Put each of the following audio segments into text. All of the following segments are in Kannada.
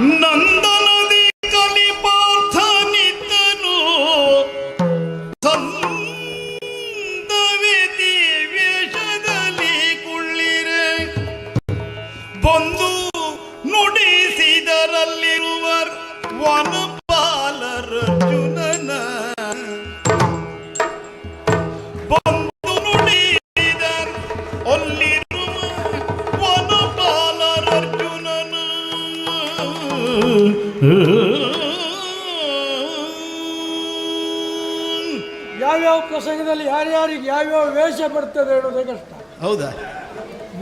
ನಂದನದಿ ಕಲಿಪಾರ್ಥನಿದ್ದನು ಸಂದವಿತಿ ವೇಷದಲ್ಲಿ ಕುಳ್ಳಿರೆ ಬಂದು ನುಡಿಸಿದರಲ್ಲಿರುವ ವನಪಾಲರರ್ಜುನನ ಬಂದು ನುಡಿಸಿದರ ಅಲ್ಲಿರುವ ವನಪಾಲರರ್ಜುನನ. ಯಾವ್ಯಾವ ಪ್ರಸಂಗದಲ್ಲಿ ಯಾರ್ಯಾರಿಗೆ ಯಾವ್ಯಾವ ವೇಷ ಬರ್ತದೆ ಹೇಳೋದೇ ಕಷ್ಟ. ಹೌದಾ?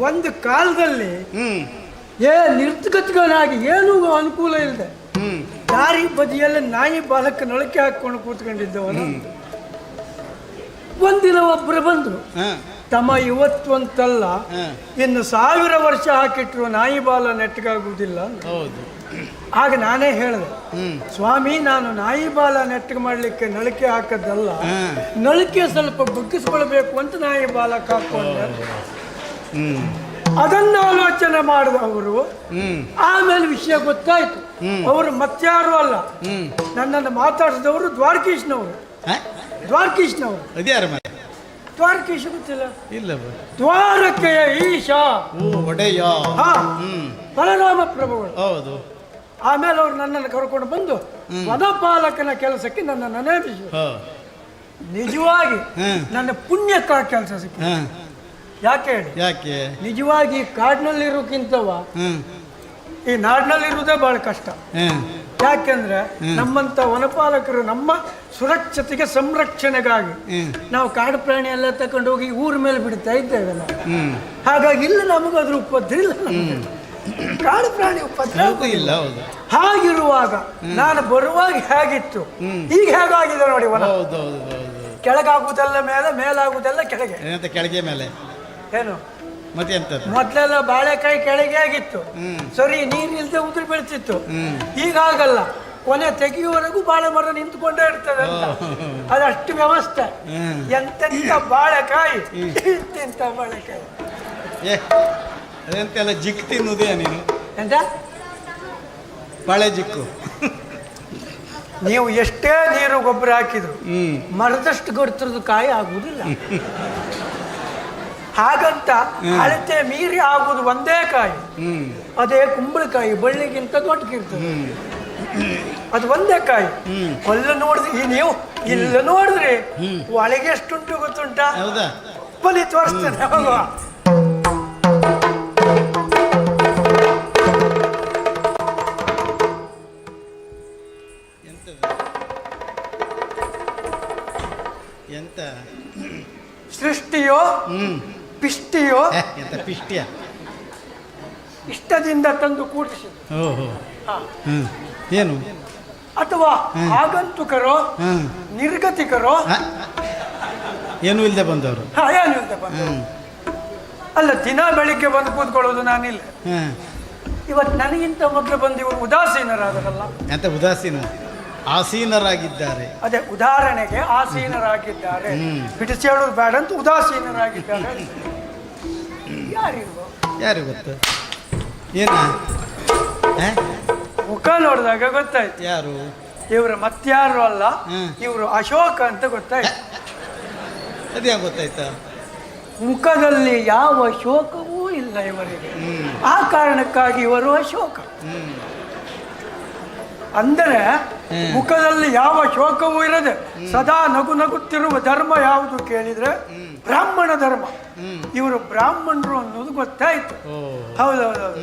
ಒಂದು ಕಾಲದಲ್ಲಿ ನಿರ್ಗತಿಕನಾಗಿ ಏನೂ ಅನುಕೂಲ ಇಲ್ಲದೆ ದಾರಿ ಬದಿಯಲ್ಲಿ ನಾಯಿ ಬಾಲಕ್ಕೆ ನಳಕೆ ಹಾಕೊಂಡು ಕೂತ್ಕೊಂಡಿದ್ದವನು ಒಂದಿನ ಒಬ್ಬರು ಬಂದ್ರು, ತಮ್ಮ ಇವತ್ತು ಅಂತಲ್ಲ ಇನ್ನು 1000 ವರ್ಷ ಹಾಕಿಟ್ರು ನಾಯಿ ಬಾಲ ನೆಟ್ಟಗಾಗುವುದಿಲ್ಲ. ಆಗ ನಾನೇ ಹೇಳಿದೆ, ಸ್ವಾಮಿ ನಾನು ನಾಯಿ ಬಾಲ ನೆಟ್ಟಗೆ ಮಾಡ್ಲಿಕ್ಕೆ ನಳಿಕೆ ಹಾಕದ್ದಲ್ಲ, ನಳಿಕೆ ಸ್ವಲ್ಪ ಬಗ್ಗಿಸ್ಕೊಳ್ಬೇಕು ಅಂತ ನಾಯಿ ಬಾಲಕ್ಕೆ ಹಾಕೊಂಡೆ. ಅದನ್ನ ಆಲೋಚನೆ ಮಾಡಿದ ಅವರು. ಆಮೇಲೆ ವಿಷಯ ಗೊತ್ತಾಯ್ತು, ಅವರು ಮತ್ಯಾರು ಅಲ್ಲ, ನನ್ನನ್ನು ಮಾತಾಡಿಸಿದವರು ದ್ವಾರಕೀಶ್ನವರು. ದ್ವಾರಕೀಶ್ ಗೊತ್ತಿಲ್ಲ? ಇಲ್ಲ. ದ್ವಾರಕೆಯ ಈಶಾ ಒಡೆಯ ಬಲರಾಮ ಪ್ರಭುಗಳು. ಹೌದು. ಆಮೇಲೆ ಅವ್ರು ನನ್ನನ್ನು ಕರ್ಕೊಂಡು ಬಂದು ವನಪಾಲಕನ ಕೆಲಸಕ್ಕೆ ನನ್ನನ್ನು ನೇಮಿಸಿದರು. ನಿಜವಾಗಿ ನನ್ನ ಪುಣ್ಯಕ್ಕ ಕೆಲಸ ಸಿಕ್ಕಿದೆ. ಯಾಕೆ ಹೇಳಿ? ಯಾಕೆ? ನಿಜವಾಗಿ ಕಾಡಿನಲ್ಲಿರೋಕ್ಕಿಂತವ ಈ ನಾಡಿನಲ್ಲಿರುವುದೇ ಬಹಳ ಕಷ್ಟ. ಯಾಕೆಂದ್ರೆ ನಮ್ಮಂತ ವನಪಾಲಕರು ನಮ್ಮ ಸುರಕ್ಷತೆಗೆ ಸಂರಕ್ಷಣೆಗಾಗಿ ನಾವು ಕಾಡು ಪ್ರಾಣಿ ಎಲ್ಲ ತಕೊಂಡು ಹೋಗಿ ಊರ ಮೇಲೆ ಬಿಡ್ತಾ ಇದ್ದೇವೆ ನಾವು. ಹಾಗಾಗಿ ಇಲ್ಲ ನಮಗದ್ರ ಉಪದ್ರ ಇಲ್ಲ, ಕಾಡು ಪ್ರಾಣಿ ಉಪದ್ರ ಇಲ್ಲ. ಹಾಗಿರುವಾಗ ನಾನು ಬರುವಾಗ ಹೇಗಿತ್ತು ಈಗ ಹೇಗಾಗಿದೆ ನೋಡಿ. ವನ ಕೆಳಗಾಗುವುದೆಲ್ಲ ಮೇಲೆ, ಮೇಲಾಗುವುದೆಲ್ಲ ಕೆಳಗೆ. ಕೆಳಗೆ ಮೇಲೆ ಏನು ಮೊದಲೆಲ್ಲ ಬಾಳೆಕಾಯಿ ಕೆಳಗೆ ಆಗಿತ್ತು, ಸರಿ ನೀರಿಲ್ದೆ ಉದುರಿ ಬೀಳ್ತಿತ್ತು. ಈಗಾಗಲ್ಲ, ಕೊನೆ ತೆಗೆಯುವವರೆಗೂ ಬಾಳೆ ಮರ ನಿಂತ್ಕೊಂಡೇ ಇರ್ತದೆ ಅಂತ. ಅದಷ್ಟು ವ್ಯವಸ್ಥೆ. ಎಂತೆಂತ ಬಾಳೆಕಾಯಿ, ಎಂತೆಂತ ಬಾಳೆಕಾಯಿ. ಅದೆಂತೆಲ್ಲ ಜಿಕ್ ತಿನ್ನುವುದೇ ನೀನು? ಎಂತ ಬಾಳೆ ಜಿಕ್ಕು? ನೀವು ಎಷ್ಟೇ ನೀರು ಗೊಬ್ಬರ ಹಾಕಿದ್ರು ಮರದಷ್ಟು ಗೊತ್ತರದ ಕಾಯಿ ಆಗುವುದಿಲ್ಲ. ಹಾಗಂತ ಅಳತೆ ಮೀರಿ ಆಗುವುದು ಒಂದೇ ಕಾಯಿ, ಅದೇ ಕುಂಬಳಕಾಯಿ, ಬಳ್ಳಿಗಿಂತ ದೊಡ್ಡಗಿರ್ತದೆ. ಅದು ಒಂದೇ ಕಾಯಿ. ಕೊಲ್ಲ ನೋಡಿದ್ರಿ ನೀವು, ಇಲ್ಲ ನೋಡಿದ್ರಿ ಒಳಗೆ ಎಷ್ಟುಂಟು ಗೊತ್ತುಂಟ? ಬಲಿ ತೋರಿಸ್ತೇನೆ ಹೋಗುವ. ಎಂತ ಸೃಷ್ಟಿಯೋ ಪಿಷ್ಟಿಯೋ? ಪಿಷ್ಟಿಯ ಇಷ್ಟದಿಂದ ತಂದು ಕೂಡಿಸಿದ್ರು ಏನು? ಅಥವಾ ಆಗಂತುಕರೋ ನಿರ್ಗತಿಕರೋ ಏನೂ ಇಲ್ಲದೆ ಬಂದವರು? ಏನು ಇಲ್ಲದೆ ಬಂದವರು ಅಲ್ಲ. ದಿನ ಬೆಳಿಗ್ಗೆ ಬಂದು ಕೂತ್ಕೊಳ್ಳೋದು ನಾನಿಲ್ಲ. ಇವತ್ತು ನನಗಿಂತ ಮೊದಲು ಬಂದು ಇವರು ಉದಾಸೀನರಾದರಲ್ಲ. ಎಂತ ಉದಾಸೀನ? ಆಸೀನರಾಗಿದ್ದಾರೆ. ಅದೇ ಉದಾಹರಣೆಗೆ ಆಸೀನರಾಗಿದ್ದಾರೆ, ಬಿಡಿಸಿ ಹೇಳೋದು ಬೇಡ ಅಂತ ಉದಾಸೀನರಾಗಿದ್ದಾರೆ. ಯಾರು ಗೊತ್ತು? ಏನ ಮುಖ ನೋಡಿದಾಗ ಗೊತ್ತಾಯ್ತು ಯಾರು ಇವರು. ಮತ್ಯಾರು ಅಲ್ಲ, ಇವರು ಅಶೋಕ ಅಂತ ಗೊತ್ತಾಯ್ತು. ಅದೇ ಗೊತ್ತಾಯ್ತಾ? ಮುಖದಲ್ಲಿ ಯಾವ ಶೋಕವೂ ಇಲ್ಲ ಇವರಿಗೆ. ಆ ಕಾರಣಕ್ಕಾಗಿ ಇವರು ಅಶೋಕ. ಅಂದರೆ ಮುಖದಲ್ಲಿ ಯಾವ ಶೋಕವೂ ಇರದೆ ಸದಾ ನಗು ನಗುತ್ತಿರುವ ಧರ್ಮ ಯಾವುದು ಕೇಳಿದ್ರೆ ಬ್ರಾಹ್ಮಣ ಧರ್ಮ. ಇವರು ಬ್ರಾಹ್ಮಣರು ಅನ್ನೋದು ಗೊತ್ತಾಯ್ತು. ಹೌದೌದೌದು.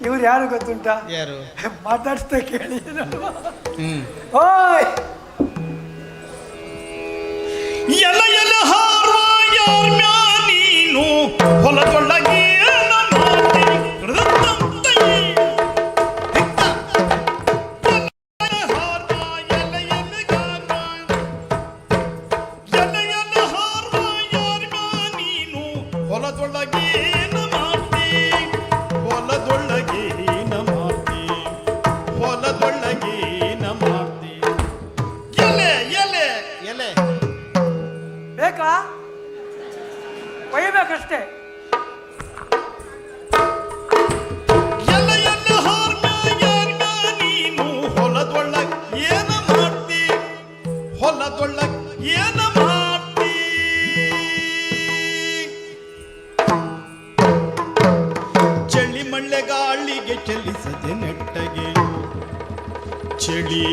ಇವ್ರು ಯಾರು ಗೊತ್ತುಂಟಾ? ಯಾರು? ಮಾತಾಡ್ಸ್ತಾ ಕೇಳಿ. ಓಯ್ ಎಲ್ಲ ಎಲ್ಲ ಹಾರುವ ನೀನು ಹೊಲದೊಳಗೆ ಚಳಿ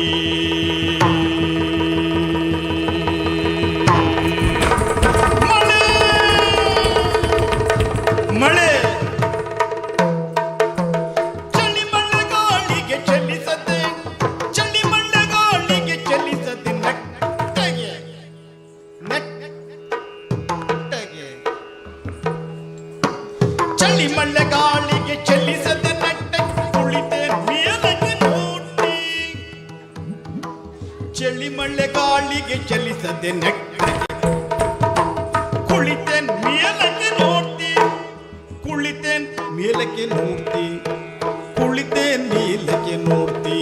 ಮಳೆ ಮಳೆ ಚಳಿ ಮಳೆಗಾಳಿಗೆ ಚಲಿಸದೆ ಚಳಿ ಮಳೆಗಾಳಿಗೆ ಚಲಿಸದೆ ನೆಟ್ಟಗೆ ನೆಟ್ಟಗೆ ಚಳಿ ಮಳೆಗಾಳಿಗೆ ಚಲಿಸದೆ ನೆಟ್ಟಗೆ ಕುಳಿತೆ ಮೇಲಕ್ಕೆ ನೋಡಿ ಚಳಿ ಮಳೆಗಾಳಿಗೆ ಚಲಿಸದೆ ನೆಟ್ಟಗೆ ಕುಳಿತೇನ್ ಮೇಲಕ್ಕೆ ನೋಡ್ತಿ ಕುಳಿತೇನ್ ಮೇಲಕ್ಕೆ ನೋಡ್ತಿ ಕುಳಿತೇನ್ ಮೇಲಕ್ಕೆ ನೋಡ್ತಿ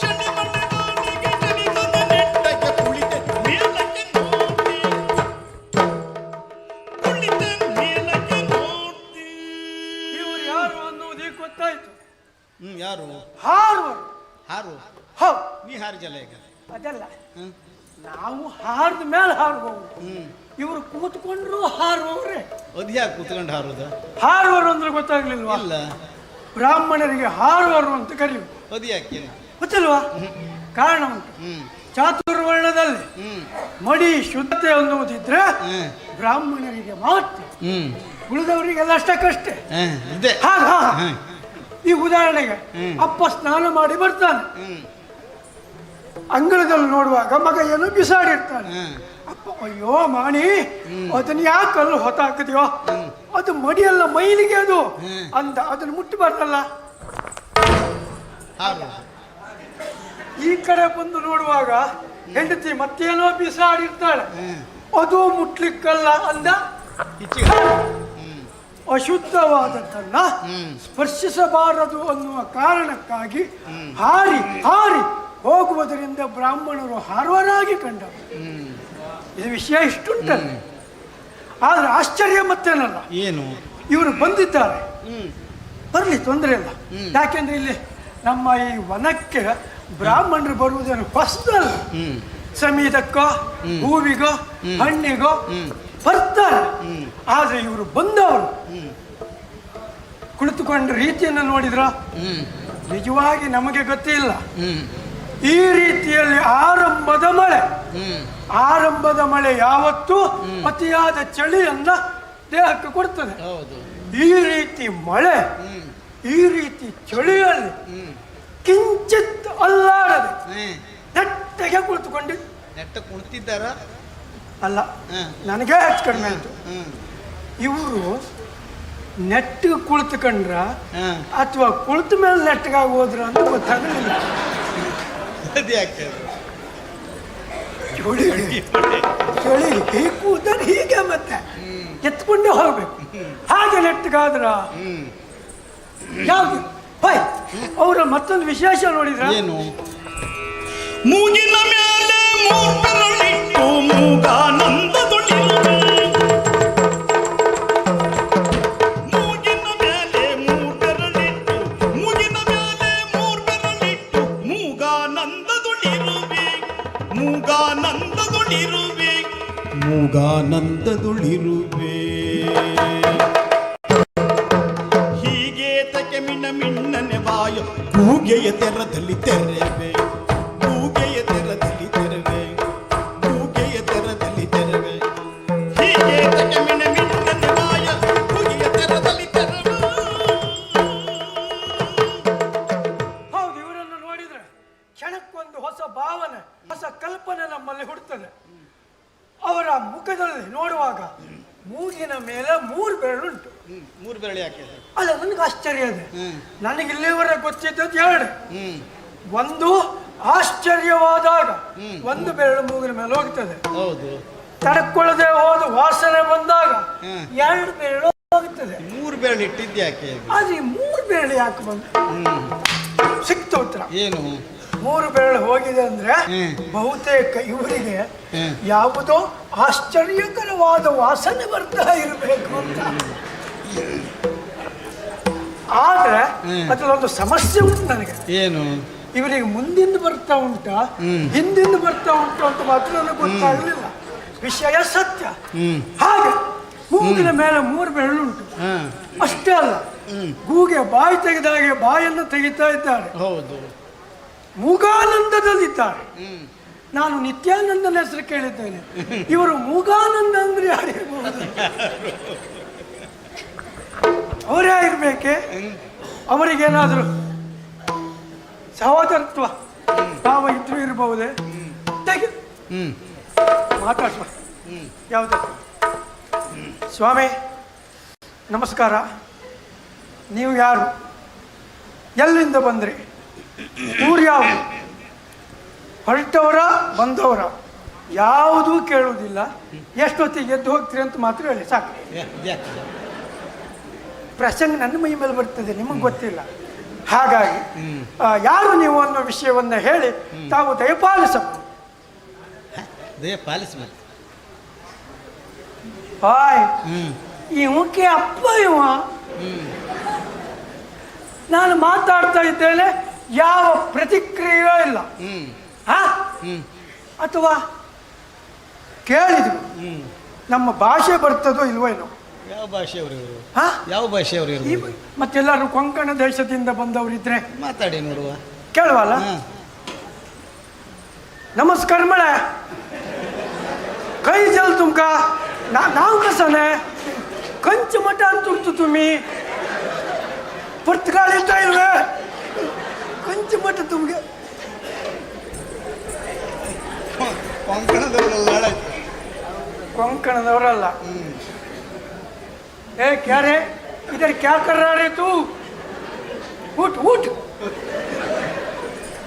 ಚಳಿ ಮಳೆಗಾಳಿಗೆ ಚಲಿಸದೆ ನೆಟ್ಟಗೆ ಕುಳಿತೇನ್ ಮೇಲಕ್ಕೆ ನೋಡ್ತಿ ಕುಳಿತೇನ್ ಮೇಲಕ್ಕೆ ನೋಡ್ತಿ. ಇವರು ಯಾರು ಅನ್ನೋದೇ ಗೊತ್ತಾಯ್ತು. ಯಾರು ಹಾರುವರು. ಹಾರು ಹೌದು, ನೀ ಹಾರು ಜಲ ಈಗ ಅದಲ್ಲ, ಹ್ಮ್ ನಾವು ಹಾರದ ಮೇಲೆ ಹಾರುವವರು. ಹ್ಮ್ ಇವರು ಕೂತ್ಕೊಂಡ್ರು ಹಾರುವವ್ರೆ. ಅದ್ಯಾಕೆ ಕೂತ್ಕೊಂಡು ಹಾರುದ ಹಾರುವರು ಅಂದ್ರೆ ಗೊತ್ತಾಗ್ಲಿಲ್ವಾ? ಇಲ್ಲ ಬ್ರಾಹ್ಮಣರಿಗೆ ಹಾರುವರು ಅಂತ ಕರೆಯುವುದು ಅದ್ಯಾಕೆ ಗೊತ್ತಿಲ್ವಾ? ಕಾರಣ ಉಂಟು. ಹ್ಮ್ ಚಾತುರ್ವರ್ಣದಲ್ಲಿ ಹ್ಮ್ ಮಡಿ ಶುದ್ಧತೆ ಅನ್ನುವುದಿದ್ರೆ ಹ್ಮ್ ಬ್ರಾಹ್ಮಣರಿಗೆ ಮಾತ್ರ, ಹ್ಮ್ ಉಳಿದವರಿಗೆಲ್ಲ ಅಷ್ಟಕ್ಕಷ್ಟೇ. ಇದೆ ಹಾಗ ಹ್ಮ್ ಈ ಉದಾಹರಣೆಗೆ ಹ್ಮ್. ಅಪ್ಪ ಸ್ನಾನ ಮಾಡಿ ಬರ್ತಾನೆ, ಹ್ಮ್ ಅಂಗಳದಲ್ಲಿ ನೋಡುವಾಗ ಮಗ ಏನು ಬಿಸಾಡಿರ್ತಾನೆ. ಹ್ಮ್ ಅಪ್ಪ ಅಯ್ಯೋ ಮಾಣಿ, ಅದನ್ನ ಯಾಕಲ್ಲು ಹೊತ್ತಾಕಿದ್ಯೋ, ಅದು ಮಡಿಯಲ್ಲ ಮೈಲಿಗೆ ಅದು ಅಂದ, ಅದನ್ನು ಮುಟ್ಟಬಾರ್ದಲ್ಲ. ಹಾರು ಈ ಕಡೆ ಬಂದು ನೋಡುವಾಗ ಹೆಂಡತಿ ಮತ್ತೇನೋ ಬಿಸಾಡಿರ್ತಾಳೆ, ಅದು ಮುಟ್ಲಿಕ್ಕಲ್ಲ ಅಂದ. ಈಚೆಗೆ ಅಶುದ್ಧವಾದದ್ದನ್ನ ಹ್ಮ್ ಸ್ಪರ್ಶಿಸಬಾರದು ಅನ್ನುವ ಕಾರಣಕ್ಕಾಗಿ ಹಾರಿ ಹಾರಿ ಹೋಗುವುದರಿಂದ ಬ್ರಾಹ್ಮಣರು ಹಾರುವರಾಗಿ ಕಂಡರು. ಹ್ಮ್ ಇದು ವಿಷಯ ಇಷ್ಟುಂಟಲ್ಲ. ಆದ್ರೆ ಆಶ್ಚರ್ಯ ಮತ್ತೇನಲ್ಲ, ಏನು ಇವರು ಬಂದಿದ್ದಾರೆ, ಹ್ಮ್ ಬರಲಿ, ತೊಂದರೆ ಇಲ್ಲ. ಯಾಕೆಂದ್ರೆ ಇಲ್ಲಿ ನಮ್ಮ ಈ ವನಕ್ಕೆ ಬ್ರಾಹ್ಮಣರು ಬರುವುದೇನು ಹೊಸದಲ್ಲ. ಹ್ಮ್ ಸಮೀದಕ್ಕೋ ಹೂವಿಗೋ ಹಣ್ಣಿಗೋ ಬರ್ತಾರೆ. ಆದ್ರೆ ಇವರು ಬಂದವರು ಕುಳಿತುಕೊಂಡ ರೀತಿಯನ್ನು ನೋಡಿದ್ರ ಹ್ಮ್ ನಿಜವಾಗಿ ನಮಗೆ ಗೊತ್ತಿಲ್ಲ. ಹ್ಮ್ ಈ ರೀತಿಯಲ್ಲಿ ಆರಂಭದ ಮಳೆ, ಹ್ಮ್ ಆರಂಭದ ಮಳೆ ಯಾವತ್ತೂ ಅತಿಯಾದ ಚಳಿಯನ್ನ ದೇಹಕ್ಕೆ ಕೊಡ್ತದೆ. ಹೌದು ಈ ರೀತಿ ಮಳೆ, ಈ ರೀತಿ ಚಳಿಯಲ್ಲಿ ಕಿಂಚಿತ್ ಅಲ್ಲಾಡದೆ ನೆಟ್ಟಗೆ ಕುಳಿತುಕೊಂಡು, ನೆಟ್ಟ ಕುಳಿತಿದ್ದಾರ ಅಲ್ಲ ನನಗೆ ಹೆಚ್ಚು ಕಡಿಮೆ ಆಯ್ತು. ಇವರು ನೆಟ್ಟಿಗೆ ಕುಳಿತುಕೊಂಡ್ರ ಅಥವಾ ಕುಳಿತ ಮೇಲೆ ನೆಟ್ಟಗಾಗಿ ಹೋದ್ರ ಅಂತ ಗೊತ್ತಾಗಲಿಲ್ಲ. ಅದ್ಯಾಕೆ ಚಳಿಗೆ ಕೂತರೆ ಹೀಗೆ ಮತ್ತೆ ಎತ್ಕೊಂಡೇ ಹೋಗ್ಬೇಕು. ಹಾಗೆ ನೆಟ್ಟಗಾದ್ರ ಯಾವ್ದು ಹೋಯ್. ಅವರ ಮತ್ತೊಂದು ವಿಶೇಷ ನೋಡಿದ್ರ ಏನು? ಮೂಗಿನ ಮೇಲೆ ಮೂರ್ಖರಳಿಟ್ಟು ಮೂಗಾನಂದದೊಳಿರುವೆ. ಮೂಗಿನ ಮೇಲೆ ಮೂರ್ಖರಳಿಟ್ಟು ಮೂಗಿನ ಮೇಲೆ ಮೂರ್ಖರಳಿಟ್ಟು ಮೂಗಾನಂದದೊಳಿರುವೆ. ಮೂಗಾನಂದದೊಳಿರುವೆ. ಮೂಗಾನಂದದೊಳಿರುವೆ. ಹೀಗೆ ತಕೆ ಮಿಣ್ಣ ಮಿಣ್ಣನೆ ವಾಯ ಕೂಗೆಯ ತೆರದಲ್ಲಿ ತೆರೆವೆ. ಕೂಗೆಯ ತೆರದಲ್ಲಿ ತೆರೆವೆ. ಕೂಗೆಯ ತೆರದಲ್ಲಿ ತೆರೆವೆ. ಹೀಗೆ ತಕೆ ಮಿಣ್ಣ ಮಿಣ್ಣನೆ ವಾಯ ಕೂಗೆಯ ತೆರದಲ್ಲಿ ತೆರೆವೆ. ಹೌದು, ಇವರನ್ನು ನೋಡಿದ್ರೆ ಕ್ಷಣಕ್ಕೊಂದು ಹೊಸ ಭಾವನೆ, ಹೊಸ ಕಲ್ಪನೆ ನಮ್ಮಲ್ಲಿ ಹುಡ್ತದೆ. ಅವರ ಮುಖದಲ್ಲಿ ನೋಡುವಾಗ ಮೂಗಿನ ಮೇಲೆ 3 ಬೆರಳುಂಟು. 3 ಬೆರಳು ಯಾಕೆ? ಅಲ್ಲ, ನನಗೆ ಆಶ್ಚರ್ಯ ಇದೆ. ನನಗೆ ಇಲ್ಲಿವರೆಗೆ ಗೊತ್ತಿದ್ದದ್ದು 2. ಒಂದು ಆಶ್ಚರ್ಯವಾದಾಗ 1 ಬೆರಳು ಮೂಗಿನ ಮೇಲೆ ಹೋಗ್ತದೆ. ಹೌದು. ತಡ್ಕೊಳ್ಳದೆ ಹೋದ ವಾಸನೆ ಬಂದಾಗ 2 ಬೆರಳು ಹೋಗ್ತದೆ. 3 ಬೆರಳು ಇಟ್ಟಿದ್ಯಾಕೆ? ಆದ್ರೆ 3 ಬೆರಳು ಯಾಕೆ ಬಂತು? ಸಿಕ್ತು ಉತ್ತರ. ಏನು? 3 ಬೆರಳು ಹೋಗಿದೆ ಅಂದ್ರೆ ಬಹುತೇಕ ಇವರಿಗೆ ಯಾವುದೋ ಆಶ್ಚರ್ಯಕರವಾದ ವಾಸನೆ ಬರ್ತಾ ಇರಬೇಕು ಅಂತ. ಆದ್ರೆ ಅದ್ರಲ್ಲೊಂದು ಸಮಸ್ಯೆ ಉಂಟು ನನಗೆ. ಏನು? ಇವರಿಗೆ ಮುಂದಿಂದ ಬರ್ತಾ ಉಂಟಾ ಹಿಂದಿಂದ ಬರ್ತಾ ಉಂಟು ಅಂತ ಮಾತ್ರ ನನಗೆ ಗೊತ್ತಾಗಲಿಲ್ಲ. ವಿಷಯ ಸತ್ಯ. ಹಾಗೆ ಮೂಗಿನ ಮೇಲೆ 3 ಬೆರಳುಂಟು. ಅಷ್ಟೇ ಅಲ್ಲ, ಗೂಗೆ ಬಾಯಿ ತೆಗೆದಾಗೆ ಬಾಯನ್ನು ತೆಗಿತಾ ಇದ್ದಾರೆ. ಹೌದು, ಮೂಗಾನಂದದಲ್ಲಿದ್ದಾರೆ. ನಾನು ನಿತ್ಯಾನಂದನ ಹೆಸರು ಕೇಳಿದ್ದೇನೆ. ಇವರು ಮೂಗಾನಂದ ಅಂದ್ರೆ ಯಾರಿರ್ಬಹುದು? ಅವರೇ ಆಗಿರ್ಬೇಕೆ? ಅವರಿಗೇನಾದರೂ ಸಹೋದರತ್ವ ಭಾವ ಇದ್ರೂ ಇರಬಹುದೇ? ತೆಗೆ ಮಾತಾಡುವ. ಯಾವ್ದು? ಸ್ವಾಮಿ ನಮಸ್ಕಾರ. ನೀವು ಯಾರು? ಎಲ್ಲಿಂದ ಬಂದ್ರಿ? ಊರು ಯಾವುದು? ಹೊರಟವರ ಬಂದವರ? ಯಾವುದೂ ಕೇಳುವುದಿಲ್ಲ. ಎಷ್ಟೊತ್ತಿಗೆ ಎದ್ದು ಹೋಗ್ತೀರಿ ಅಂತ ಮಾತ್ರ ಹೇಳಿ ಸಾಕು. ಪ್ರಸಂಗ ನನ್ನ ಮೈ ಮೇಲೆ ಬರ್ತದೆ, ನಿಮಗೆ ಗೊತ್ತಿಲ್ಲ. ಹಾಗಾಗಿ ಯಾರು ನೀವು ಅನ್ನೋ ವಿಷಯವನ್ನ ಹೇಳಿ ತಾವು ದಯಪಾಲಿಸಬಹುದು. ಹಾಯ್, ಇವಕ್ಕೆ ಅಪ್ಪ ಇವ. ನಾನು ಮಾತಾಡ್ತಾ ಇದ್ದೇನೆ, ಯಾವ ಪ್ರತಿಕ್ರಿಯೆಯೂ ಇಲ್ಲ. ಅಥವಾ ಕೇಳಿದ್ರು ನಮ್ಮ ಭಾಷೆ ಬರ್ತದೋ ಇಲ್ವೇನೋ? ಯಾವ ಭಾಷೆಯವರು? ಯಾವ ಭಾಷೆಯವರು? ಮತ್ತೆಲ್ಲರೂ ಕೊಂಕಣ ದೇಶದಿಂದ ಬಂದವರಿದ್ರೆ ಮಾತಾಡಿ ನೋಡುವ. ಕೇಳುವಲ್ಲ. ನಮಸ್ಕಾರ ಮಳೆ ಕೈ ಜಲ್ ತುಮಕ नाव कसं नाही कंच मटान तुरतो तुम्ही पुर्तगाळ येता इल्वे कंच मट तुमगे ಕೊಂಕಣದವರಲ್ಲ. ए क्या रे, इधर क्या कर रहा रे तू? उठ उठ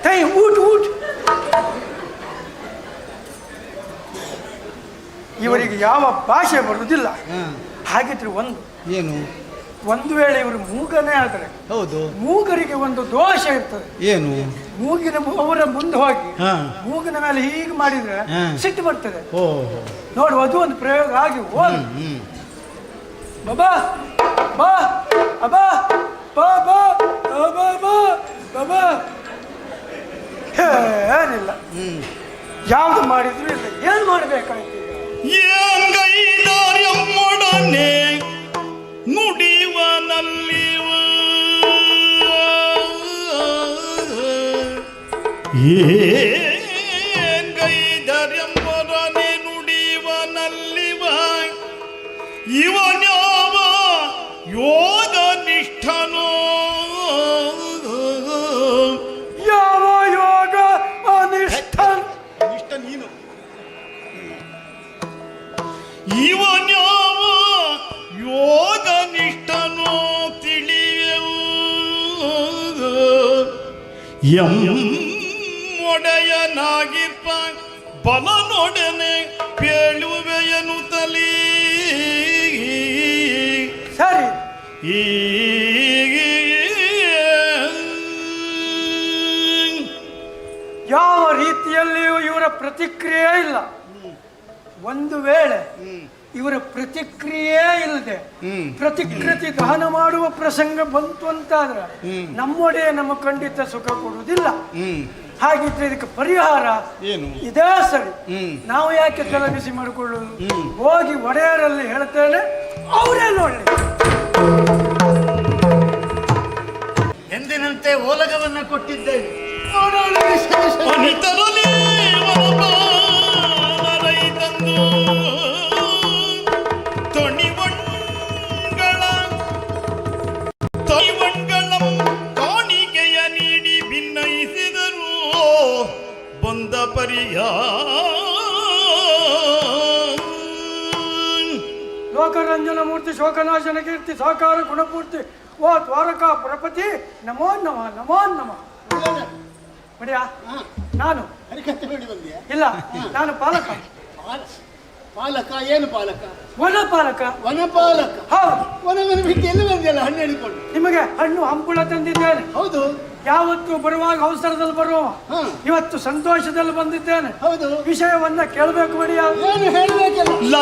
नहीं, उठ उठ. ಇವರಿಗೆ ಯಾವ ಭಾಷೆ ಬರುವುದಿಲ್ಲ. ಹಾಗಿದ್ರೆ ಒಂದು ವೇಳೆ ಇವರು ಮೂಗನೇ ಆದರೆ, ಹೌದು, ಮೂಗರಿಗೆ ಒಂದು ದೋಷ ಇರ್ತದೆ. ಏನು? ಮೂಗಿನ ಅವರ ಮುಂದೆ ಹೋಗಿ ಮೂಗಿನ ಮೇಲೆ ಹೀಗೆ ಮಾಡಿದ್ರೆ ಸಿಟ್ಟು ಬರ್ತದೆ. ನೋಡು, ಅದು ಒಂದು ಪ್ರಯೋಗ ಆಗಿ ಹೋದ. ಬಾಬಾ ಬಾ ಅಬಾ ಬಾ ಬಾ ಬಾ ಬಾ ಬಾಬಾ ಏನಿಲ್ಲ, ಯಾವ್ದು ಮಾಡಿದ್ರು ಇಲ್ಲ. ಏನ್ ಮಾಡ್ಬೇಕಾಯ್ತು? ಏಂಗೈದಾರ್ಯಮ್ಮೊಡನೆ ನುಡಿವನಲ್ಲಿವ ಏಂಗೈದಾರ್ಯಮ್ಮೊಡನೆ ನುಡಿವನಲ್ಲಿವ ಇವನ್ಯಾವ ಯೋಗ ನಿಷ್ಠನೋ? ಯಾವ ಯೋಗ ಅನಿಷ್ಠ? ನಿಷ್ಠ ನೀನು. ಇವನ್ಯಾವ ಯೋಗ ನಿಷ್ಠನೋ ತಿಳಿಯವು ಒಡೆಯನಾಗಿಪ್ಪ ಬಲನೊಡನೆ ಪೇಳುವೆಯನು ತಲಿ. ಸರಿ, ಯಾವ ರೀತಿಯಲ್ಲಿಯೂ ಇವರ ಪ್ರತಿಕ್ರಿಯೆ ಇಲ್ಲ. ಒಂದು ವೇಳೆ ಇವರ ಪ್ರತಿಕ್ರಿಯೆ ಇಲ್ಲದೆ ಪ್ರತಿಕೃತಿ ದಹನ ಮಾಡುವ ಪ್ರಸಂಗ ಬಂತು ಅಂತಾದ್ರೆ ನಮ್ಮೊಡೆ ನಮ್ಮ ಖಂಡಿತ ಸುಖ ಕೊಡುವುದಿಲ್ಲ. ಹಾಗಿದ್ರೆ ಇದಕ್ಕೆ ಪರಿಹಾರ ಏನು? ಇದೇ ಸರಿ. ನಾವು ಯಾಕೆ ತಲೆಬಿಸಿ ಮಾಡಿಕೊಳ್ಳುವುದು? ಹೋಗಿ ಒಡೆಯರಲ್ಲಿ ಹೇಳ್ತೇನೆ, ಅವರೇ ನೋಡಿ. ಎಂದಿನಂತೆ ಓಲಗವನ್ನ ಕೊಟ್ಟಿದ್ದೇನೆ. ಕಾಣಿಕೆಯ ನೀಡಿ ಭಿನ್ನಯಿಸಿದರು ಬಂದ ಪರಿಯ ಲೋಕರಂಜನ ಮೂರ್ತಿ ಶೋಕನಾಶನ ಕೀರ್ತಿ ಸಾಕಾರ ಗುಣಪೂರ್ತಿ ಓ ದ್ವಾರಕಾ ಪ್ರಪತಿ ನಮೋ ನಮ ನಮೋ ನಮ. ಬಡಿಯಾ, ನಾನು ಇಲ್ಲ, ನಾನು ಪಾಲಕ. ಪಾಲಕ? ಏನು ಪಾಲಕ? ವನಪಾಲಕ. ವನಪಾಲಕ? ಹೌದು. ವನವನ್ನು ಬಿಟ್ಟು ಎಲ್ಲಿ ಬಂದಿಲ್ಲ? ಹಣ್ಣು ಹೇಳಿಕೊಂಡು ನಿಮಗೆ ಹಣ್ಣು ಹಂಪುಳ ತಂದಿದ್ದೇನೆ. ಹೌದು. ಯಾವತ್ತು ಬರುವಾಗ ಅವಸರದಲ್ಲಿ ಬರುವ, ಇವತ್ತು ಸಂತೋಷದಲ್ಲಿ ಬಂದಿದ್ದೇನೆ. ಹೌದು. ವಿಷಯವನ್ನ ಕೇಳಬೇಕು. ಬಡಿಯಾ, ಏನು ಹೇಳಬೇಕಲ್ಲ?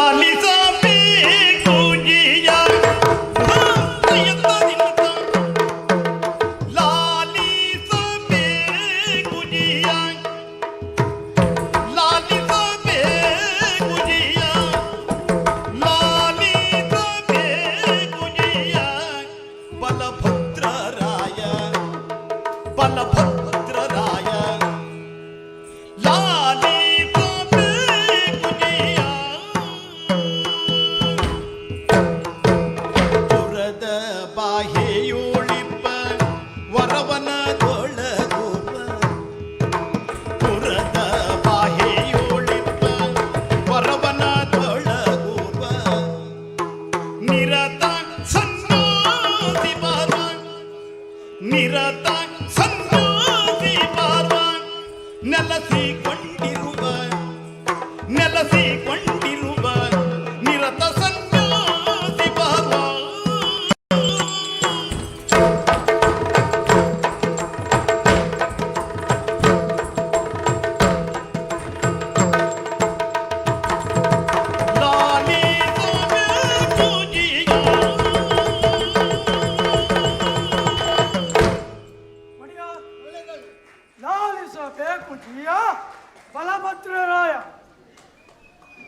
ಬಲಭದ್ರರಾಯ.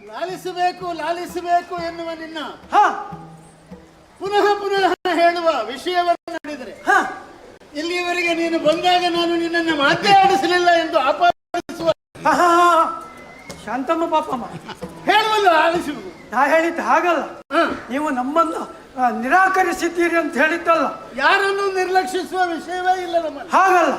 ಲಾಲಿಸಬೇಕು ಲಾಲಿಸಬೇಕು ಎನ್ನುವ ನಿನ್ನ ಹ ಪುನಃ ಪುನಃ ಹೇಳುವ ವಿಷಯವನ್ನು ನೋಡಿದರೆ ಹ ಇಲ್ಲಿಯವರೆಗೆ ನೀನು ಬಂದಾಗ ನಾನು ನಿನ್ನನ್ನು ಮಾತನಾಡಿಸಲಿಲ್ಲ ಎಂದು ಆಪಾದಿಸುವ ಹ, ಹ, ಹ. ಶಾಂತಮ್ಮ ಪಾಪಮ್ಮ, ಹೇಳುವಲ್ಲ ಆಲಿಸುವುದು. ನಾ ಹೇಳಿದ್ದು ಹಾಗಲ್ಲ. ನೀವು ನಮ್ಮನ್ನು ನಿರಾಕರಿಸಿದ್ದೀರಿ ಅಂತ ಹೇಳಿದ್ದಲ್ಲ, ಯಾರನ್ನು ನಿರ್ಲಕ್ಷಿಸುವ ವಿಷಯವೇ ಇಲ್ಲ ನಮ್ಮಲ್ಲಿ. ಹಾಗಲ್ಲ.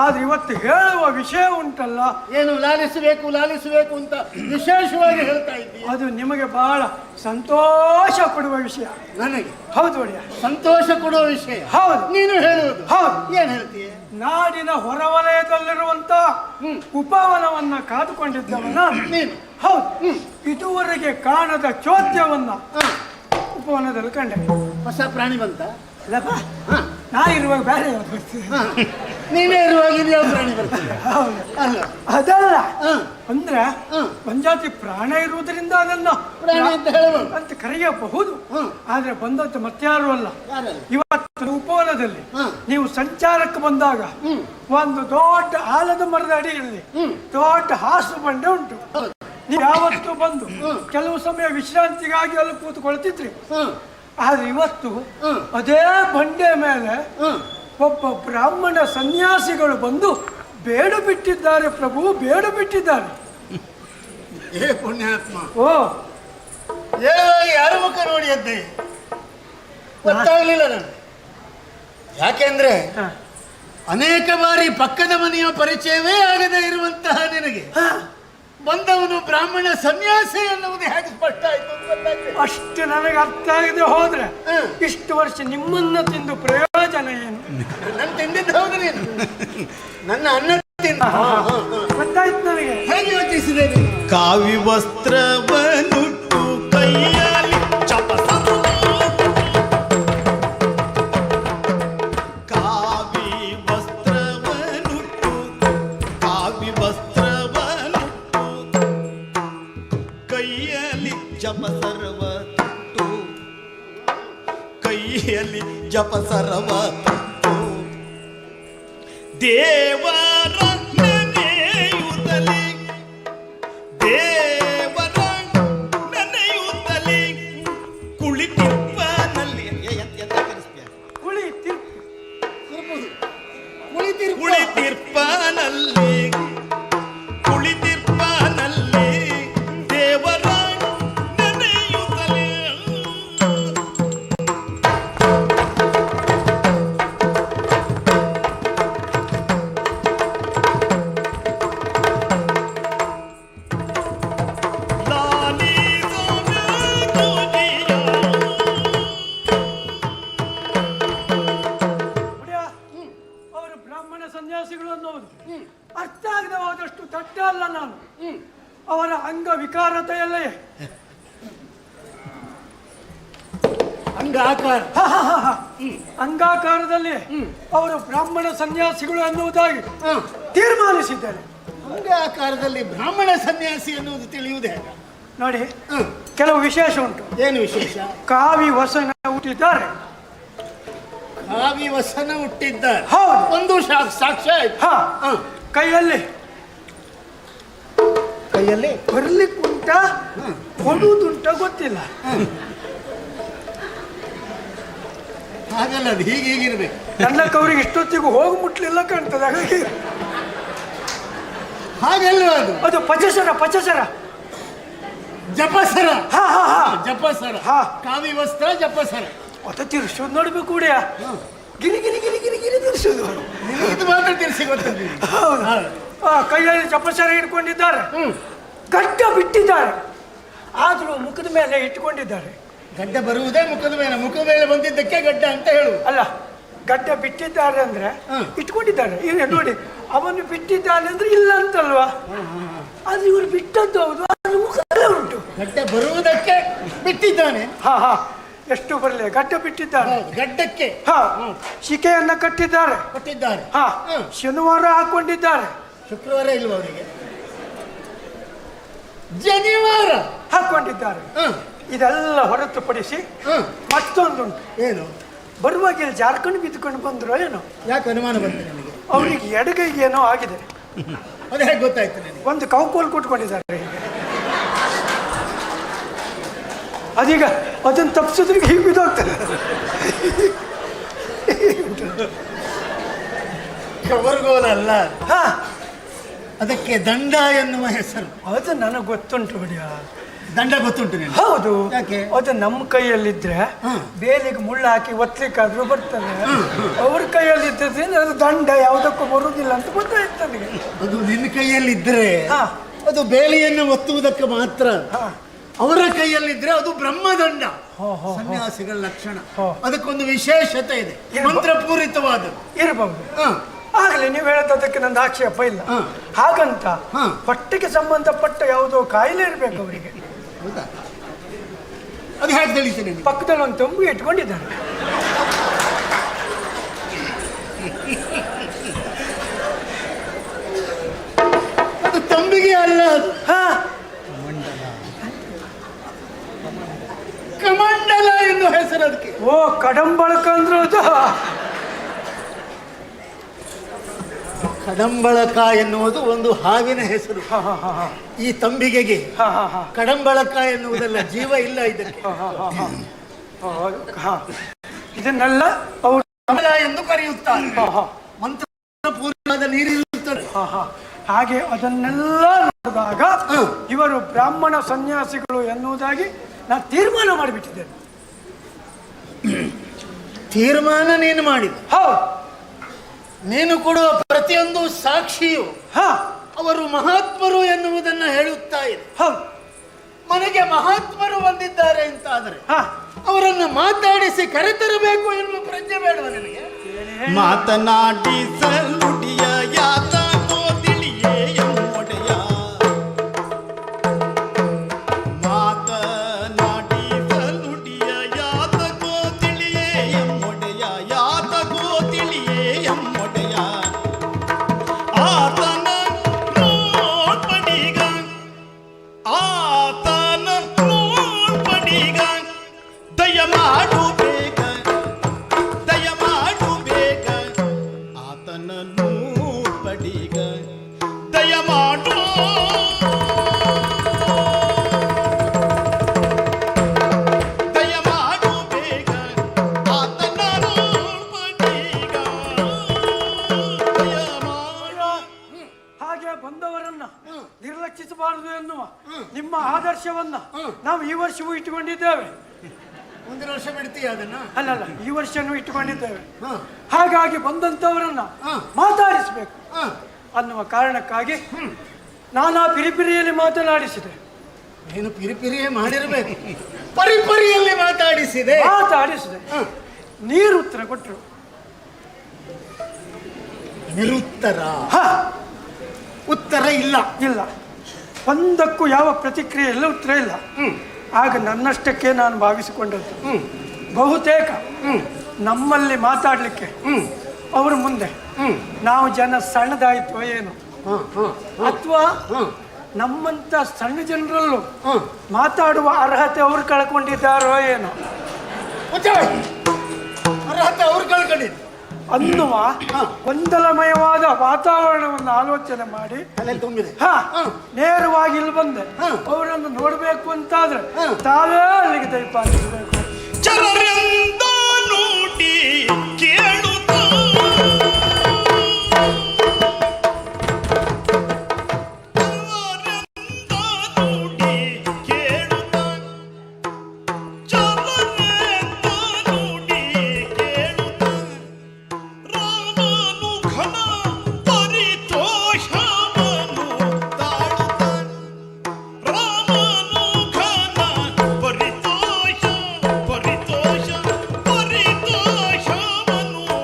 ಆದ್ರೆ ಇವತ್ತು ಹೇಳುವ ವಿಷಯ ಉಂಟಲ್ಲ, ಏನು ಲಾಲಿಸಬೇಕು ಲಾಲಿಸಬೇಕು ಅಂತ ವಿಶೇಷವಾಗಿ ಹೇಳ್ತಾ ಇದ್ದೀಯ. ಅದು ನಿಮಗೆ ಬಹಳ ಸಂತೋಷ ಕೊಡುವ ವಿಷಯ. ನನಗೆ ಹೌದು ಒಡೆಯ, ಸಂತೋಷ ಕೊಡುವ ವಿಷಯ. ಹೌದು ನೀನು ಹೇಳುವುದು ಹೌದು. ಏನ್ ಹೇಳ್ತೀಯ? ನಾಡಿನ ಹೊರವಲಯದಲ್ಲಿರುವಂತ ಉಪವನವನ್ನ ಕಾದುಕೊಂಡಿದ್ದವನ್ನ ನೀನು ಹೌದು. ಇದುವರೆಗೆ ಕಾಣದ ಚೋದ್ಯವನ್ನ ಉಪವನದಲ್ಲಿ ಕಂಡೆ. ಹೊಸ ಪ್ರಾಣಿ ಬಂತ? ಅಲ್ಲಪ್ಪ, ಹ. ನಾ ಇರುವಾಗ ಬೇರೆ ಯಾವ್ದು ಬರ್ತದೆ? ಹ. ನೀನೇ ಇರುವಾಗ ಯಾವ ಪ್ರಾಣಿ ಬರ್ತದೆ? ಹೌದು. ಅಲ್ಲ ಅದಲ್ಲ, ಹ. ಅಂದ್ರೆ ಹ. ಒಂಜಾತಿ ಪ್ರಾಣ ಇರುವುದರಿಂದ ಅದನ್ನ ಪ್ರಾಣಿ ಅಂತ ಹೇಳಬಹುದು. ಅಂತ ಕರೆಯಬಹುದು. ಹ. ಆದ್ರೆ ಬಂದದ್ದು ಮತ್ಯಾರು ಅಲ್ಲ. ಯಾರಲ್ಲ? ಇವತ್ತು ಉಪವನದಲ್ಲಿ ಹ. ನೀವು ಸಂಚಾರಕ್ಕೆ ಬಂದಾಗ ಒಂದು ದೊಡ್ಡ ಆಲದ ಮರದ ಅಡಿಯಲ್ಲಿ ದೊಡ್ಡ ಹಾಸು ಬಂಡೆ ಉಂಟು. ಹೌದು. ನೀವು ಯಾವತ್ತು ಬಂದು ಕೆಲವು ಸಮಯ ವಿಶ್ರಾಂತಿಗಾಗಿ ಅಲ್ಲಿ ಕೂತ್ಕೊಳ್ತಿದ್ರಿ. ಹ. ಆದ್ರೆ ಇವತ್ತು ಹ. ಅದೇ ಬಂಡೆ ಮೇಲೆ ಹ. ಒಬ್ಬ ಬ್ರಾಹ್ಮಣ ಸನ್ಯಾಸಿಗಳು ಬಂದು ಬೇಡು ಬಿಟ್ಟಿದ್ದಾರೆ ಪ್ರಭು, ಬೇಡು ಬಿಟ್ಟಿದ್ದಾರೆ. ಏ ಪುಣ್ಯಾತ್ಮ, ಓ ಯಾರ ಮುಖ ನೋಡಿ ಅದ್ದೆ ಗೊತ್ತಾಗ್ಲಿಲ್ಲ ನನಗೆ. ಯಾಕೆಂದ್ರೆ ಹ. ಅನೇಕ ಬಾರಿ ಪಕ್ಕದ ಮನೆಯ ಪರಿಚಯವೇ ಆಗದೆ ಇರುವಂತಹ ನಿನಗೆ ಹ. ಬಂದವನು ಬ್ರಾಹ್ಮಣ ಸನ್ಯಾಸಿ ಎನ್ನುವುದು ಹೇಗೆ ಸ್ಪಷ್ಟ ಆಯ್ತು ಅಂತ ಗೊತ್ತಾಗ್ತದೆ. ಅಷ್ಟು ನನಗೆ ಅರ್ಥ ಆಗದೆ ಹೋದ್ರೆ ಹ. ಇಷ್ಟು ವರ್ಷ ನಿಮ್ಮನ್ನ ತಿಂದು ಪ್ರಯೋಜನ ಏನು? ನನ್ನ ತಿಂದಿದ್ದು ಹೌದು ನೀನು, ನನ್ನ ಅನ್ನ ತಿಂದ. ಗೊತ್ತಾಯ್ತು ನನಗೆ. ಹೇಗೆ ಯೋಚಿಸಿದೆ ನೀನು? ಕಾವಿ ವಸ್ತ್ರವನ್ನುಟ್ಟು ಕೈಯಲ್ಲಿ ಚಪಸರು, ಕಾವಿ ವಸ್ತ್ರವನ್ನುಟ್ಟು ಕೈಯಲ್ಲಿ ಜಪಸರವ ತೊಟ್ಟು, ಕೈಯಲ್ಲಿ ಜಪಸರವ ತೊಟ್ಟು ದೇವರ ನೆನೆಯುತ್ತಲೇ, ದೇವರ ನೆನೆಯುತ್ತಲೇ ಕುಳಿತಿಪ್ಪನಲ್ಲಿ ಕುಳಿತಿರ್ಪನಲ್ಲಿ ದೇವರ ನೆನೆಯುತ್ತಲೇ. ಒಡೆಯ, ಅವರು ಬ್ರಾಹ್ಮಣ ಸನ್ಯಾಸಿಗಳು ಅನ್ನೋದು ಅರ್ಥ ಆಗದೆ ಹೋದಷ್ಟು ದಡ್ಡ ಅಲ್ಲ ನಾನು. ಅವರ ಅಂಗ ವಿಕಾರತೆಯಲ್ಲೇ ಅಂಗ ಆಕಾರ ಹ, ಹ, ಹ, ಹ. ಅಂಗಾಕಾರದಲ್ಲಿ ಅವರು ಬ್ರಾಹ್ಮಣ ಸನ್ಯಾಸಿಗಳು ಅನ್ನುವುದಾಗಿ ತೀರ್ಮಾನಿಸಿದ್ದಾರೆ. ಅಂಗ ಆಕಾರದಲ್ಲಿ ಬ್ರಾಹ್ಮಣ ಸನ್ಯಾಸಿ ಎನ್ನುವುದು ತಿಳಿಯುವುದೇ ಹೇಗೆ? ನೋಡಿ, ಕೆಲವು ವಿಶೇಷ ಉಂಟು. ಏನು ವಿಶೇಷ? ಕಾವಿ ವಸನ ಹುಟ್ಟಿದ್ದಾರೆ. ಕಾವಿ ವಸನ ಹುಟ್ಟಿದ್ದ ಹೌದು. ಒಂದು ಸಾಕ್ಷ್ಯ ಆಯ್ತು. ಹ. ಹ. ಕೈಯಲ್ಲಿ ಕೈಯಲ್ಲಿ ಬರ್ಲಿಕ್ಕುಂಟ ಕೊಡುವುದುಂಟ ಗೊತ್ತಿಲ್ಲ. ಹಾಗಲ್ಲ, ಅದು ಹೀಗಿರ್ಬೇಕು. ನನ್ನ ಕವರಿಗೆ ಇಷ್ಟೊತ್ತಿಗೂ ಹೋಗಿ ಮುಟ್ಲಿಲ್ಲ ಕಾಣ್ತದೆ. ಹಾಗಾಗಿ ಹಾಗಲ್ವ ಅದು? ಅದು ಪಚಸರ ಜಪಸರ. ಹಾ ಹಾ ಹಾ ಜಪಸರ. ಹಾ. ಕಾವಿ ವಸ್ತ್ರ ಜಪಸರ. ಅದ ತಿರ್ಸೋದು ನೋಡ್ಬೇಕು ಉಡಿಯ. ಗಿರಿ ಗಿರಿ ಗಿರಿ ಗಿರಿ ಗಿರಿ ತಿರ್ಸೋದು. ಇದು ಮಾತ್ರ ತಿಳಿಸಿ ಗೊತ್ತಿಲ್ಲ. ಹೌದು. ಕೈಯಲ್ಲಿ ಜಪಸರ ಹಿಡ್ಕೊಂಡಿದ್ದಾರೆ, ಗಡ್ಡ ಬಿಟ್ಟಿದ್ದಾರೆ, ಆದ್ರೂ ಮುಖದ ಮೇಲೆ ಇಟ್ಕೊಂಡಿದ್ದಾರೆ. ಗಡ್ಡ ಬರುವುದೇ ಮುಖದ ಮೇಲೆ, ಮುಖದ ಮೇಲೆ ಬಂದಿದ್ದಕ್ಕೆ ಗಡ್ಡ ಅಂತ ಹೇಳುವುದು. ಅಲ್ಲ, ಗಡ್ಡ ಬಿಟ್ಟಿದ್ದಾರೆ ಅಂದ್ರೆ ಇಟ್ಕೊಂಡಿದ್ದಾರೆ. ಈಗ ನೋಡಿ, ಅವನು ಬಿಟ್ಟಿದ್ದಾನೆ ಅಂದ್ರೆ ಇಲ್ಲ ಅಂತಲ್ವಾ? ಆದ್ರೆ ಇವರು ಬಿಟ್ಟದ್ದು ಹೌದು, ಆದ್ರೆ ಮುಖದಲ್ಲೇ ಉಂಟು. ಗಡ್ಡ ಬರುವುದಕ್ಕೆ ಬಿಟ್ಟಿದ್ದಾನೆ. ಹಾ ಹಾ, ಎಷ್ಟು ಬರಲಿ, ಗಡ್ಡ ಬಿಟ್ಟಿದ್ದಾರೆ. ಗಡ್ಡಕ್ಕೆ ಹಾ, ಶಿಕೆಯನ್ನ ಕಟ್ಟಿದ್ದಾರೆ. ಕೊಟ್ಟಿದ್ದಾರೆ. ಹಾ, ಶನಿವಾರ ಹಾಕೊಂಡಿದ್ದಾರೆ. ಶುಕ್ರವಾರ ಇಲ್ವ ಅವರಿಗೆ? ಶನಿವಾರ ಹಾಕೊಂಡಿದ್ದಾರೆ. ಇದೆಲ್ಲ ಹೊರತುಪಡಿಸಿ ಮತ್ತೊಂದುಂಟು. ಏನು? ಬರುವಾಗ ಇಲ್ಲಿ ಜಾರ್ಕೊಂಡು ಬಿದ್ದುಕೊಂಡು ಬಂದ್ರು ಏನೋ. ಯಾಕೆ ಅನುಮಾನ ಬಂತು ನಿಮಗೆ? ಅವರಿಗೆ ಎಡಗೈಗೆ ಏನೋ ಆಗಿದೆ. ಅದು ಹೇಗೆ ಗೊತ್ತಾಯ್ತು ನಿನಗೆ? ಒಂದು ಕೌಕೋಲ್ ಕೊಟ್ಕೊಂಡಿದ್ದಾರೆ ಈಗ. ಅದೀಗ ಅದನ್ನು ತಪ್ಪಿಸಿದ್ರೆ ಹೀಗೆ ಬಿದ್ದೋಗ್ತದೆ. ಕವರ್ಗೋಲಲ್ಲ, ಹಾ, ಅದಕ್ಕೆ ದಂಡ ಎನ್ನುವ ಹೆಸರು. ಅದು ನನಗೆ ಗೊತ್ತುಂಟು ಬಿಡಿಯ. ದಂಡ ಗೊತ್ತುಂಟು ನಿನಗೆ? ಹೌದು. ಯಾಕೆ? ಅದು ನಮ್ಮ ಕೈಯಲ್ಲಿದ್ರೆ ಬೇಲಿಗೆ ಮುಳ್ಳು ಹಾಕಿ ಒತ್ತಲಿಕ್ಕಾದ್ರೂ ಬರ್ತದೆ. ಅವ್ರ ಕೈಯಲ್ಲಿದ್ದರಿಂದ ಅದು ದಂಡ ಯಾವುದಕ್ಕೂ ಬರುವುದಿಲ್ಲ ಅಂತ ಗೊತ್ತಾಯ್ತು ನನಗೆ. ಅದು ನಿನ್ನ ಕೈಯಲ್ಲಿದ್ದರೆ ಹಾ, ಅದು ಬೇಲಿಯನ್ನು ಒತ್ತುವುದಕ್ಕೆ ಮಾತ್ರ. ಹಾ, ಅವರ ಕೈಯಲ್ಲಿದ್ರೆ ಅದು ಬ್ರಹ್ಮದಂಡ, ಹೋ, ಹೋ, ಸನ್ಯಾಸಿಗಳ ಲಕ್ಷಣ. ಹೋ. ಅದಕ್ಕೊಂದು ವಿಶೇಷತೆ ಇದೆ, ಮಂತ್ರಪೂರಿತವಾದದ್ದು. ಇರಬಹುದು. ಹಾ, ಆಗಲಿ, ನೀವು ಹೇಳೋದಕ್ಕೆ ನಂದು ಆಕ್ಷೇಪ ಇಲ್ಲ. ಹಾ. ಹಾಗಂತ ಹಾ. ಹೊಟ್ಟೆಗೆ ಸಂಬಂಧಪಟ್ಟ ಯಾವುದೋ ಕಾಯಿಲೆ ಇರಬೇಕು ಅವರಿಗೆ. ಹೌದಾ? ಅದು ಹೇಗೆ ತಿಳಿತು ನಿನಗೆ? ಪಕ್ಕದಲ್ಲಿ ಒಂದು ತಂಬು ಇಟ್ಕೊಂಡಿದ್ದಾರೆ. ಅದು ತಂಬಿಗೆ ಅಲ್ಲ, ಅದು ಹಾ, ಕಮಂಡಲ ಎಂದು ಹೆಸರು ಅದಕ್ಕೆ. ಓ, ಕಡಂಬಳಕ ಅಂದ್ರೆ ಅದು. ಕಡಂಬಳಕ ಎನ್ನುವುದು ಒಂದು ಹಾವಿನ ಹೆಸರು. ಹಾ, ಹಾ, ಹಾ, ಹಾ. ಈ ತಂಬಿಗೆಗೆ ಹಾ, ಹಾ, ಹಾ. ಕಡಂಬಳಕ ಎನ್ನುವುದಲ್ಲ, ಜೀವ ಇಲ್ಲ ಇದಕ್ಕೆ. ಹಾ, ಹಾ, ಹಾ, ಹಾ. ಹಾ. ಇದನ್ನೆಲ್ಲ ಅವರು ಕಮಲ ಎಂದು ಕರೆಯುತ್ತಾರೆ. ಹಾ, ಹಾ, ಮಂತ್ರಪೂರ್ಣವಾದ ನೀರಿರುತ್ತದೆ. ಹಾ, ಹಾ. ಹಾಗೆ ಅದನ್ನೆಲ್ಲ ನೋಡಿದಾಗ ಇವರು ಬ್ರಾಹ್ಮಣ ಸನ್ಯಾಸಿಗಳು ಎನ್ನುವುದಾಗಿ ನಾನು ತೀರ್ಮಾನ ಮಾಡಿಬಿಟ್ಟಿದ್ದೇನೆ. ತೀರ್ಮಾನ ನೀನು ಮಾಡಿದ. ಹೌದು. ನೀನು ಕೊಡುವ ಪ್ರತಿಯೊಂದು ಸಾಕ್ಷಿಯು ಹಾ, ಅವರು ಮಹಾತ್ಮರು ಎನ್ನುವುದನ್ನು ಹೇಳುತ್ತಾ ಇದೆ. ಹೌದು. ಮನೆಗೆ ಮಹಾತ್ಮರು ಬಂದಿದ್ದಾರೆ ಅಂತ ಆದರೆ ಹಾ, ಅವರನ್ನು ಮಾತಾಡಿಸಿ ಕರೆತರಬೇಕು ಎನ್ನುವ ಪ್ರಜ್ಞೆ ಬೇಡವ ನಿನಗೆ? ಮಾತನಾಡಿಸಲುಡಿಯ ಯಾತನೋ ತಿಳಿಯೇ ಎಮ್ಮೊಡೆಯ. ಮಾತನಾಡಿಸಲುಡಿಯ ಯಾತಕೋ ತಿಳಿಯೇ ಎಮ್ಮೊಡೆಯ. ಯಾತಕೋ ತಿಳಿಯೇ ಎಮ್ಮೊಡೆಯ. ಆತನ ನೋಡ್ಪಡಿಗ, ಆತನ ನೋಡ್ಪಡಿಗ. ದಯಮಾಡು ಬೇಗ, ದಯಮಾಡು ಬೇಗ. ಆತನ ನೋಡ್ಪಡಿಗ, ದಯಮಾಡು. ದಯಮಾಡು ಬೇಗ, ಆತನ ನೋಡ್ಪಡಿಗ. ದಯಮಾಡು. ಹಾಗೆ ಬಂದವರನ್ನ ನಿರ್ಲಕ್ಷಿಸಬಾರದು ಎನ್ನುವ ನಿಮ್ಮ ಆದರ್ಶವನ್ನ ನಾವು ಈ ವರ್ಷವೂ ಇಟ್ಟುಕೊಂಡಿದ್ದೇವೆ. ಮುಂದಿನ ವರ್ಷ ಬಿಡ್ತೀಯ ಅದನ್ನ? ಅಲ್ಲಲ್ಲ, ಈ ವರ್ಷನೂ ಇಟ್ಟುಕೊಂಡಿದ್ದೇವೆ. ಹಾ, ಹಾಗಾಗಿ ಬಂದಂತವರನ್ನ ಮಾತಾಡಿಸಬೇಕು ಹಾ. ಅನ್ನುವ ಕಾರಣಕ್ಕಾಗಿ ನಾನಾ ಪಿರಿಪಿರಿಯಲ್ಲಿ ಮಾತನಾಡಿಸಿದೆ. ನೀನು ಪಿರಿಪಿರಿಯೇ ಮಾಡಿರಬೇಕು. ಪರಿಪರಿಯಲ್ಲಿ ಮಾತಾಡಿಸಿದೆ. ಮಾತಾಡಿಸಿದೆ. ನೀರು ಉತ್ತರ ಕೊಟ್ಟರು. ನಿರುತ್ತರ, ಹಾ, ಉತ್ತರ ಇಲ್ಲ. ಇಲ್ಲ. ಒಂದಕ್ಕೂ ಯಾವ ಪ್ರತಿಕ್ರಿಯೆ ಇಲ್ಲ, ಉತ್ತರ ಇಲ್ಲ. ಆಗ ನನ್ನಷ್ಟಕ್ಕೆ ನಾನು ಭಾವಿಸಿಕೊಂಡದ್ದು, ಬಹುತೇಕ ನಮ್ಮಲ್ಲಿ ಮಾತಾಡಲಿಕ್ಕೆ ಅವ್ರ ಮುಂದೆ ನಾವು ಜನ ಸಣ್ಣದಾಯಿತು ಏನು, ಅಥವಾ ನಮ್ಮಂತ ಸಣ್ಣ ಜನರಲ್ಲೂ ಮಾತಾಡುವ ಅರ್ಹತೆ ಅವ್ರು ಕಳ್ಕೊಂಡಿದ್ದಾರೋ ಏನೋ ಅರ್ಹತೆ ಅವ್ರು ಕಳ್ಕೊಂಡಿದ್ದು ಅನ್ನುವ ಗೊಂದಲಮಯವಾದ ವಾತಾವರಣವನ್ನು ಆಲೋಚನೆ ಮಾಡಿ ತಲೆ ತುಂಬಿದೆ. ನೇರವಾಗಿ ಇಲ್ಲಿ ಬಂದೆ. ಅವರನ್ನು ನೋಡಬೇಕು ಅಂತಾದ್ರೆ ತಾವೇ ಅಲ್ಲಿಗೆ ದಯಪಾಲಿಸಬೇಕು. ಜನರಿಂದ ನೋಡಿ ಕೇಳುತ್ತ ಪರಿತೋಷ ಪರಿತೋಷವನ್ನು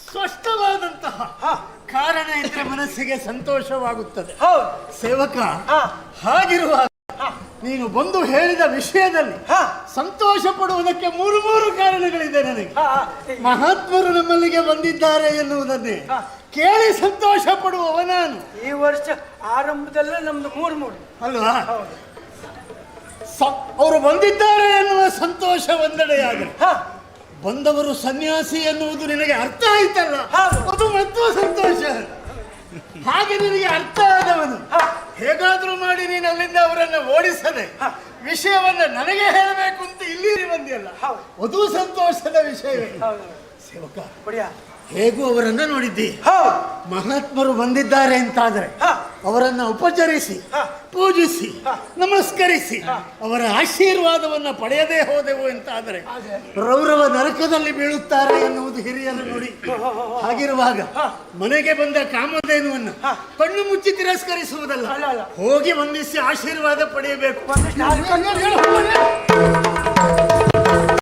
ಸ್ಪಷ್ಟವಾದಂತಹ ಹಾ ಕಾರಣ ಇದ್ರೆ ಮನಸ್ಸಿಗೆ ಸಂತೋಷವಾಗುತ್ತದೆ. ಹೌದು ಸೇವಕ, ಹಾ ಹಾಗಿರುವಾಗ ನೀನು ಬಂದು ಹೇಳಿದ ವಿಷಯದಲ್ಲಿ ಹಾ ಸಂತೋಷ ಪಡುವುದಕ್ಕೆ ಮೂರು ಮೂರು ಕಾರಣಗಳಿದೆ ನನಗೆ. ಹಾ ಮಹಾತ್ಮರು ನಮ್ಮಲ್ಲಿಗೆ ಬಂದಿದ್ದಾರೆ ಎನ್ನುವುದನ್ನೇ ಹಾ. ಕೇಳಿ ಸಂತೋಷ ಪಡುವವ ನಾನು. ಈ ವರ್ಷ ಆರಂಭದಲ್ಲೇ ನಮ್ದು ಮೂರು ಅಲ್ವಾ? ಹೌದು ಅವರು ಬಂದಿದ್ದಾರೆ ಎನ್ನುವ ಸಂತೋಷ ಒಂದೆಡೆಯಾಗಲಿ, ಹಾ ಬಂದವರು ಸನ್ಯಾಸಿ ಎನ್ನುವುದು ನಿನಗೆ ಅರ್ಥ ಆಯ್ತಲ್ಲ, ಹೌದು. ಅದು ಮತ್ತು ಸಂತೋಷ. ಹಾಗೆ ನಿನಗೆ ಅರ್ಥ ಆದವನು ಹಾ. ಹೇಗಾದ್ರೂ ಮಾಡಿ ನೀನು ಅಲ್ಲಿಂದ ಅವರನ್ನು ಓಡಿಸದೆ ಹಾ. ವಿಷಯವನ್ನ ನನಗೆ ಹೇಳಬೇಕು ಅಂತ ಇಲ್ಲಿ ಬಂದಿಯಲ್ಲ, ಹೌದು. ಅದು ಸಂತೋಷದ ವಿಷಯವೇ. ಹೌದು ಸೇವಕ, ಬಡಿಯಾ ಹೇಗೂ ಅವರನ್ನ ನೋಡಿದ್ದಿ. ಹೌದು ಮಹಾತ್ಮರು ಬಂದಿದ್ದಾರೆ ಅಂತಾದರೆ ಹಾ ಅವರನ್ನ ಉಪಚರಿಸಿ ಹಾ. ಪೂಜಿಸಿ ಹಾ. ನಮಸ್ಕರಿಸಿ ಹಾ. ಅವರ ಆಶೀರ್ವಾದವನ್ನ ಪಡೆಯದೇ ಹೋದೆವು ಅಂತಾದರೆ ಅದೇ. ರೌರವ ನರಕದಲ್ಲಿ ಬೀಳುತ್ತಾರೆ ಎನ್ನುವುದು ಹಿರಿಯರು ನೋಡಿ. ಹಾಗಿರುವಾಗ ಹಾ. ಮನೆಗೆ ಬಂದ ಕಾಮಧೇನುವನ್ನು ಹಾ. ಕಣ್ಣು ಮುಚ್ಚಿ ತಿರಸ್ಕರಿಸುವುದಲ್ಲ, ಅಲ್ಲ, ಅಲ್ಲ. ಹೋಗಿ ವಂದಿಸಿ ಆಶೀರ್ವಾದ ಪಡೆಯಬೇಕು. ಒಂದಿಷ್ಟು ಹಾಲು